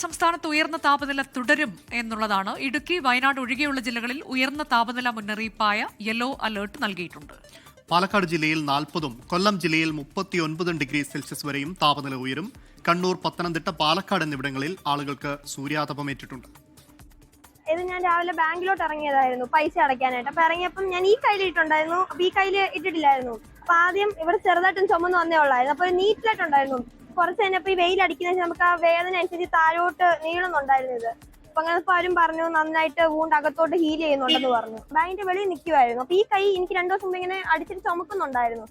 സംസ്ഥാനത്ത് ഉയർന്ന താപനില തുടരും എന്നുള്ളതാണ്. ഇടുക്കി, വയനാട് ഒഴികെയുള്ള ജില്ലകളിൽ ഉയർന്ന താപനില മുന്നറിയിപ്പായ യെല്ലോ അലർട്ട് നൽകിയിട്ടുണ്ട്. പാലക്കാട് ജില്ലയിൽ 40-ഉം കൊല്ലം ജില്ലയിൽ 39 ഡിഗ്രി സെൽഷ്യസ് വരെയും താപനില ഉയരും. കണ്ണൂർ, പത്തനംതിട്ട, പാലക്കാട് എന്നിവിടങ്ങളിൽ ആളുകൾക്ക് സൂര്യാതപമേറ്റിട്ടുണ്ട്. ഇത് ഞാൻ രാവിലെ ബാങ്കിലോട്ട് ഇറങ്ങിയതായിരുന്നു പൈസ അടയ്ക്കാനായിട്ട്. അപ്പൊ ഇറങ്ങിയപ്പം ഞാൻ ഈ കയ്യിൽ ഇട്ടുണ്ടായിരുന്നു, അപ്പൊ ഈ കയ്യിൽ ഇട്ടിട്ടില്ലായിരുന്നു. അപ്പൊ ആദ്യം ഇവിടെ ചെറുതായിട്ടും ചുമന്ന് വന്നേ ഉള്ളായിരുന്നു. അപ്പൊ നീറ്റിലായിട്ടുണ്ടായിരുന്നു. കുറച്ച് കഴിഞ്ഞപ്പോ ഈ വെയിൽ അടിക്കുന്ന നമുക്ക് ആ വേദന അനുസരിച്ച് താഴോട്ട് നീളുന്നുണ്ടായിരുന്നു ഇത്. അപ്പൊ അങ്ങനെ ആരും പറഞ്ഞു നന്നായിട്ട് വൂണ്ട് അകത്തോട്ട് ഹീൽ ചെയ്യുന്നുണ്ടെന്ന് പറഞ്ഞു. ബാങ്കിന്റെ വെളിയിൽ നിൽക്കുമായിരുന്നു. അപ്പൊ ഈ കൈ എനിക്ക് 2 ദിവസം മുമ്പ് ഇങ്ങനെ അടിച്ചിട്ട് ചുമക്കുന്നുണ്ടായിരുന്നു.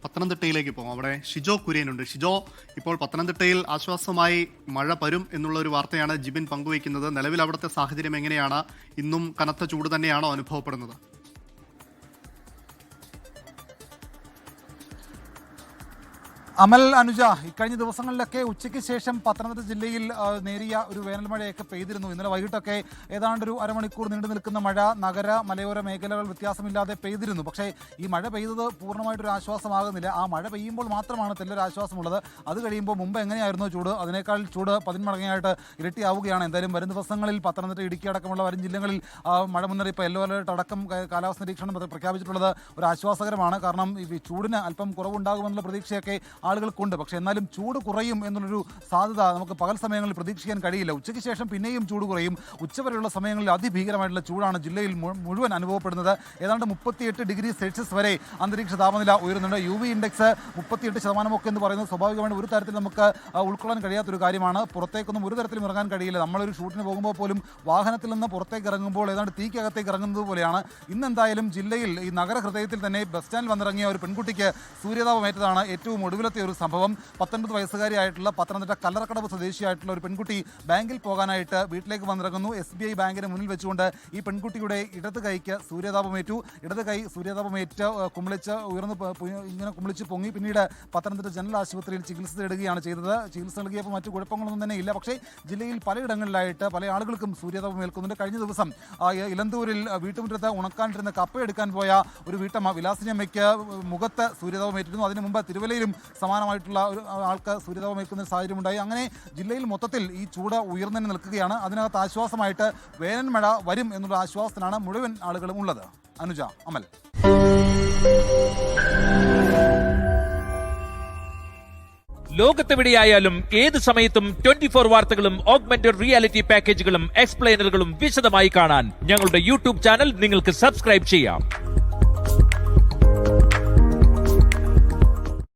പത്തനംതിട്ടയിലേക്ക് പോകും. അവിടെ ഷിജോ കുര്യനുണ്ട്. ഷിജോ, ഇപ്പോൾ പത്തനംതിട്ടയിൽ ആശ്വാസമായി മഴ വരും എന്നുള്ള ഒരു വാർത്തയാണ് ജിബിൻ പങ്കുവയ്ക്കുന്നത്. നിലവിൽ അവിടുത്തെ സാഹചര്യം എങ്ങനെയാണ്? ഇന്നും കനത്ത ചൂട് തന്നെയാണോ അനുഭവപ്പെടുന്നത്? അമൽ, അനുജ, ഇക്കഴിഞ്ഞ ദിവസങ്ങളിലൊക്കെ ഉച്ചയ്ക്ക് ശേഷം പത്തനംതിട്ട ജില്ലയിൽ നേരിയ ഒരു വേനൽ മഴയൊക്കെ പെയ്തിരുന്നു. ഇന്നലെ വൈകിട്ടൊക്കെ ഏതാണ്ട് ഒരു അരമണിക്കൂർ നീണ്ടു നിൽക്കുന്ന മഴ നഗര മലയോര മേഖലകൾ വ്യത്യാസമില്ലാതെ പെയ്തിരുന്നു. പക്ഷേ ഈ മഴ പെയ്തത് പൂർണ്ണമായിട്ടൊരു ആശ്വാസമാകുന്നില്ല. ആ മഴ പെയ്യുമ്പോൾ മാത്രമാണ് തെല്ലൊരു ആശ്വാസമുള്ളത്. അത് കഴിയുമ്പോൾ മുമ്പ് എങ്ങനെയായിരുന്നു ചൂട്, അതിനേക്കാൾ ചൂട് 10 മടങ്ങായിട്ട് ഇരട്ടിയാവുകയാണ്. എന്തായാലും വരും ദിവസങ്ങളിൽ പത്തനംതിട്ട, ഇടുക്കി അടക്കമുള്ള വരും ജില്ലകളിൽ മഴ മുന്നറിയിപ്പ്, യെല്ലോ അലർട്ട് അടക്കം കാലാവസ്ഥ നിരീക്ഷണം പ്രഖ്യാപിച്ചിട്ടുള്ളത് ഒരു ആശ്വാസകരമാണ്. കാരണം ഈ ചൂടിന് അല്പം കുറവുണ്ടാകുമെന്നുള്ള പ്രതീക്ഷയൊക്കെ ആളുകൾക്കുണ്ട്. പക്ഷേ എന്നാലും ചൂട് കുറയും എന്നുള്ളൊരു സാധ്യത നമുക്ക് പകൽ സമയങ്ങളിൽ പ്രതീക്ഷിക്കാൻ കഴിയില്ല. ഉച്ചയ്ക്ക് ശേഷം പിന്നെയും ചൂട് കുറയും. ഉച്ചവരെയുള്ള സമയങ്ങളിൽ അതിഭീകരമായിട്ടുള്ള ചൂടാണ് ജില്ലയിൽ മുഴുവൻ അനുഭവപ്പെടുന്നത്. ഏതാണ്ട് 38 ഡിഗ്രി സെൽഷ്യസ് വരെ അന്തരീക്ഷ താപനില ഉയരുന്നുണ്ട്. UV ഇൻഡെക്സ് 38% എന്ന് പറയുന്നത് സ്വാഭാവികമായിട്ട് ഒരു തരത്തിൽ നമുക്ക് ഉൾക്കൊള്ളാൻ കഴിയാത്തൊരു കാര്യമാണ്. പുറത്തേക്കൊന്നും ഒരു തരത്തിലും ഇറങ്ങാൻ കഴിയില്ല. നമ്മളൊരു ഷൂട്ടിന് പോകുമ്പോൾ പോലും വാഹനത്തിൽ നിന്ന് പുറത്തേക്ക് ഇറങ്ങുമ്പോൾ ഏതാണ്ട് തീക്കകത്തേക്ക് ഇറങ്ങുന്നത് പോലെയാണ്. ഇന്നെന്തായാലും ജില്ലയിൽ ഈ നഗരഹൃദയത്തിൽ തന്നെ ബസ് സ്റ്റാൻഡിൽ വന്നിറങ്ങിയ ഒരു പെൺകുട്ടിക്ക് സൂര്യതാപമേറ്റതാണ് ഏറ്റവും ഒടുവിലത്തെ ഒരു സംഭവം. 19 വയസ്സുകാരിയായിട്ടുള്ള പത്തനംതിട്ട കല്ലറക്കടവ് സ്വദേശിയായിട്ടുള്ള ഒരു പെൺകുട്ടി ബാങ്കിൽ പോകാനായിട്ട് വീട്ടിലേക്ക് വന്നിറങ്ങുന്നു. SBI ബാങ്കിന് മുന്നിൽ വെച്ചുകൊണ്ട് ഈ പെൺകുട്ടിയുടെ ഇടത് കൈക്ക് സൂര്യതാപമേറ്റു. ഇടത് കൈ സൂര്യതാപമേറ്റ് ഇങ്ങനെ കുമിളിച്ച് പൊങ്ങി. പിന്നീട് പത്തനംതിട്ട ജനറൽ ആശുപത്രിയിൽ ചികിത്സ തേടുകയാണ് ചെയ്തത്. ചികിത്സ നൽകിയപ്പോൾ മറ്റു കുഴപ്പങ്ങളൊന്നും തന്നെ ഇല്ല. പക്ഷേ ജില്ലയിൽ പലയിടങ്ങളിലായിട്ട് പല ആളുകൾക്കും സൂര്യതാപം ഏൽക്കുന്നുണ്ട്. കഴിഞ്ഞ ദിവസം ഇലന്തൂരിൽ വീട്ടുമുറ്റത്ത് ഉണക്കാനിരുന്ന കപ്പയെടുക്കാൻ പോയ ഒരു വീട്ടമ്മ, വിലാസിനിയമ്മയ്ക്ക് മുഖത്ത് സൂര്യതാപമേറ്റിരുന്നു. അതിനു മുമ്പ് തിരുവല്ലയിലും സമാനമായിട്ടുള്ള ഒരു ആൾക്ക് സൂര്യതാപമേൽക്കുന്ന സാഹചര്യമുണ്ടായി. അങ്ങനെ ജില്ലയിൽ മൊത്തത്തിൽ ഈ ചൂട് ഉയർന്നു നിൽക്കുകയാണ്. അതിനകത്ത് ആശ്വാസമായിട്ട് വേനൽ മഴ വരും എന്നുള്ള ആശ്വാസത്തിനാണ് മുഴുവൻ ആളുകളും ഉള്ളത്. അനുജ, അമൽ. ലോകത്തെവിടെയായാലും ഏത് സമയത്തും 24 വാർത്തകളും ഓഗ്മെന്റഡ് റിയാലിറ്റി പാക്കേജുകളും എക്സ്പ്ലെയിനറുകളും വിശദമായി കാണാൻ ഞങ്ങളുടെ YouTube ചാനൽ നിങ്ങൾക്ക് സബ്സ്ക്രൈബ് ചെയ്യാം.